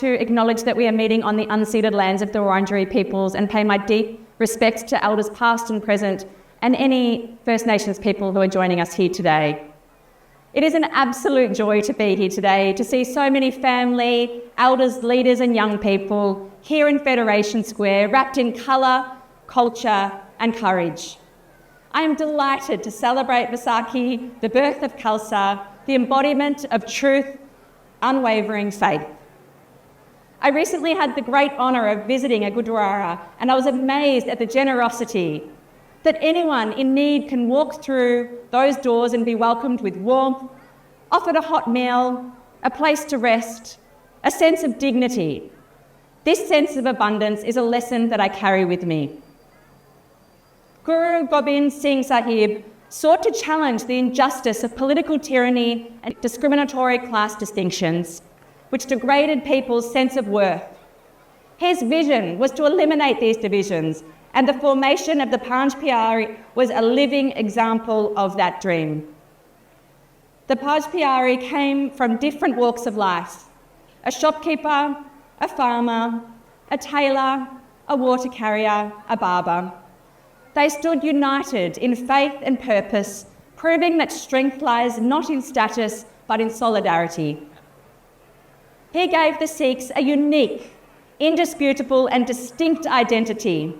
to acknowledge that we are meeting on the unceded lands of the Wurundjeri peoples and pay my deep respects to elders past and present and any First Nations people who are joining us here today. It is an absolute joy to be here today, to see so many family, elders, leaders and young people here in Federation Square, wrapped in colour, culture and courage. I am delighted to celebrate Vaisakhi, the birth of Khalsa, the embodiment of truth, unwavering faith. I recently had the great honour of visiting a Gurdwara, and I was amazed at the generosity that anyone in need can walk through those doors and be welcomed with warmth, offered a hot meal, a place to rest, a sense of dignity. This sense of abundance is a lesson that I carry with me. Guru Gobind Singh Sahib sought to challenge the injustice of political tyranny and discriminatory class distinctions, which degraded people's sense of worth. His vision was to eliminate these divisions, and the formation of the Panj Pyari was a living example of that dream. The Panj Pyari came from different walks of life: a shopkeeper, a farmer, a tailor, a water carrier, a barber. They stood united in faith and purpose, proving that strength lies not in status but in solidarity. He gave the Sikhs a unique, indisputable and distinct identity,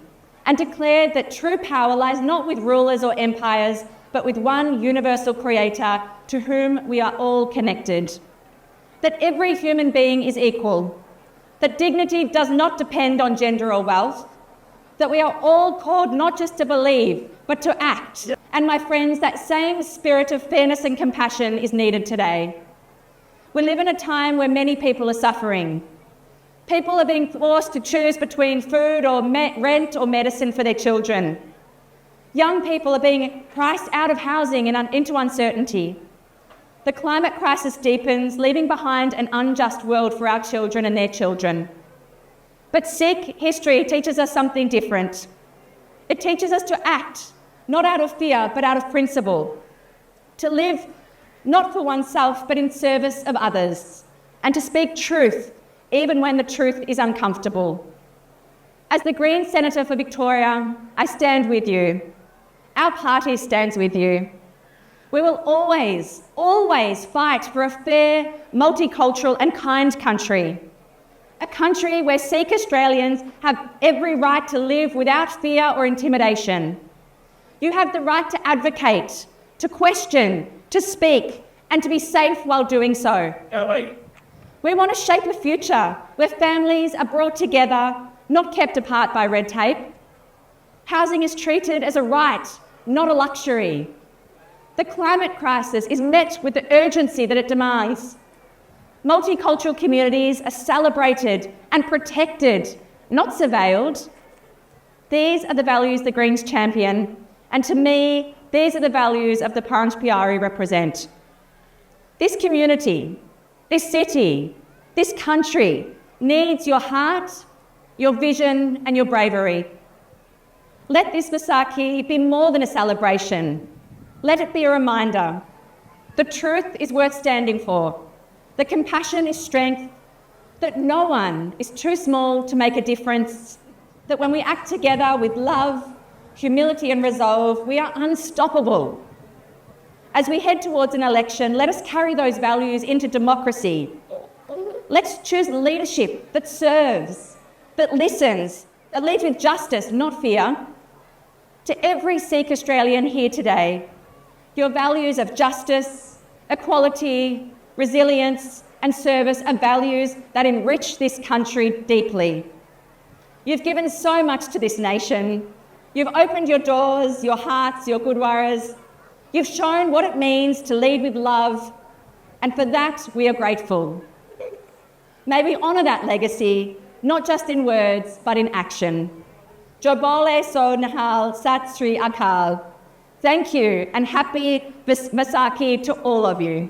and declared that true power lies not with rulers or empires, but with one universal creator to whom we are all connected. That every human being is equal, that dignity does not depend on gender or wealth, that we are all called not just to believe, but to act. And my friends, that same spirit of fairness and compassion is needed today. We live in a time where many people are suffering. People are being forced to choose between food or rent or medicine for their children. Young people are being priced out of housing and into uncertainty. The climate crisis deepens, leaving behind an unjust world for our children and their children. But Sikh history teaches us something different. It teaches us to act, not out of fear, but out of principle. To live not for oneself, but in service of others. And to speak truth, even when the truth is uncomfortable. As the Green Senator for Victoria, I stand with you. Our party stands with you. We will always, always fight for a fair, multicultural and kind country. A country where Sikh Australians have every right to live without fear or intimidation. You have the right to advocate, to question, to speak, and to be safe while doing so. We want to shape a future where families are brought together, not kept apart by red tape. Housing is treated as a right, not a luxury. The climate crisis is met with the urgency that it demands. Multicultural communities are celebrated and protected, not surveilled. These are the values the Greens champion, and to me, these are the values of the Panj Pyari represent. This community, this city, this country needs your heart, your vision and your bravery. Let this Vaisakhi be more than a celebration. Let it be a reminder. The truth is worth standing for. The compassion is strength. That no one is too small to make a difference. That when we act together with love, humility and resolve, we are unstoppable. As we head towards an election, let us carry those values into democracy. Let's choose leadership that serves, that listens, that leads with justice, not fear. To every Sikh Australian here today, your values of justice, equality, resilience and service are values that enrich this country deeply. You've given so much to this nation. You've opened your doors, your hearts, your gurdwaras. You've shown what it means to lead with love, and for that we are grateful. May we honour that legacy, not just in words, but in action. Jo Bole so Nihal Sat Sri Akaal. Thank you, and happy Vaisakhi to all of you.